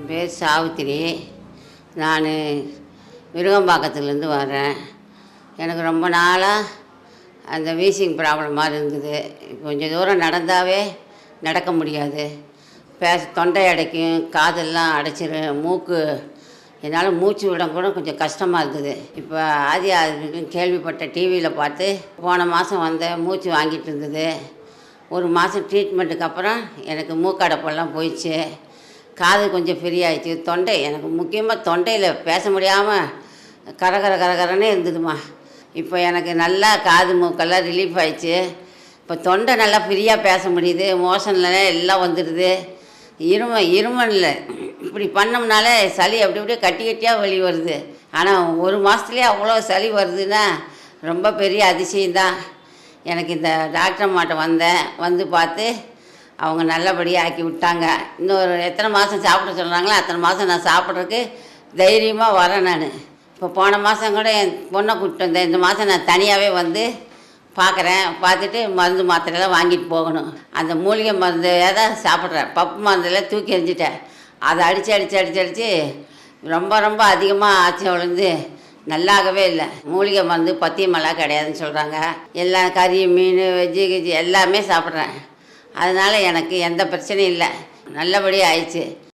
என் பேர் சாவித்திரி. நான் விருகம்பாக்கத்துலேருந்து வரேன். எனக்கு ரொம்ப நாளாக அந்த வீசிங் ப்ராப்ளம் மாதிரி இருந்தது. கொஞ்சம் தூரம் நடந்தாவே நடக்க முடியாது. தொண்டை அடைக்கும், காதெல்லாம் அடைச்சிரும், மூக்கு என்னால் மூச்சு விட கூட கொஞ்சம் கஷ்டமாக இருந்தது. இப்போ ஆதி ஆரோக்கியம் கேள்விப்பட்ட டிவியில் பார்த்து போன மாதம் வந்தேன். மூச்சு வாங்கிட்டு இருந்தது. ஒரு மாதம் ட்ரீட்மெண்ட்டுக்கு அப்புறம் எனக்கு மூக்கடைப்பெல்லாம் போயிடுச்சு. காது கொஞ்சம் ஃப்ரீ ஆகிடுச்சு. தொண்டை எனக்கு முக்கியமாக தொண்டையில் பேச முடியாமல் கரகரன்னு இருந்ததுமா. இப்போ எனக்கு நல்லா காது மூக்கெல்லாம் ரிலீஃப் ஆகிடுச்சு. இப்போ தொண்டை நல்லா ஃப்ரீயாக பேச முடியுது. மோஷனில் எல்லாம் வந்துடுது. இருமல்ல இப்படி பண்ணோம்னாலே சளி அப்படி அப்படியே கட்டியாக வெளி வருது. ஆனால் ஒரு மாதத்துலேயே அவ்வளோ சளி வருதுன்னா ரொம்ப பெரிய அதிசயம்தான். எனக்கு இந்த டாக்டர் அம்மாட்ட வந்தேன். வந்து பார்த்து அவங்க நல்லபடியாக ஆக்கி விட்டாங்க. இன்னொரு எத்தனை மாதம் சாப்பிட சொல்கிறாங்களோ அத்தனை மாதம் நான் சாப்பிட்றதுக்கு தைரியமாக வரேன். நான் இப்போ போன மாதம் கூட என் பொண்ணை கூப்பிட்டு வந்தேன். இந்த மாதம் நான் தனியாகவே வந்து பார்க்குறேன். பார்த்துட்டு மருந்து மாத்திரையெல்லாம் வாங்கிட்டு போகணும். அந்த மூலிகை மருந்து தான் சாப்பிட்றேன். பப்பு மருந்தெல்லாம் தூக்கி எறிஞ்சிட்டேன். அதை அடித்து ரொம்ப அதிகமாக ஆச்சு. விழுந்து நல்லாகவே இல்லை. மூலிகை மருந்து பத்தியமெல்லாம் கிடையாதுன்னு சொல்கிறாங்க. எல்லாம் கறி, மீன், வெஜ்ஜு கிஜ்ஜி எல்லாமே சாப்பிட்றேன். அதனால் எனக்கு எந்த பிரச்சனையும் இல்லை. நல்லபடியாக ஆயிடுச்சு.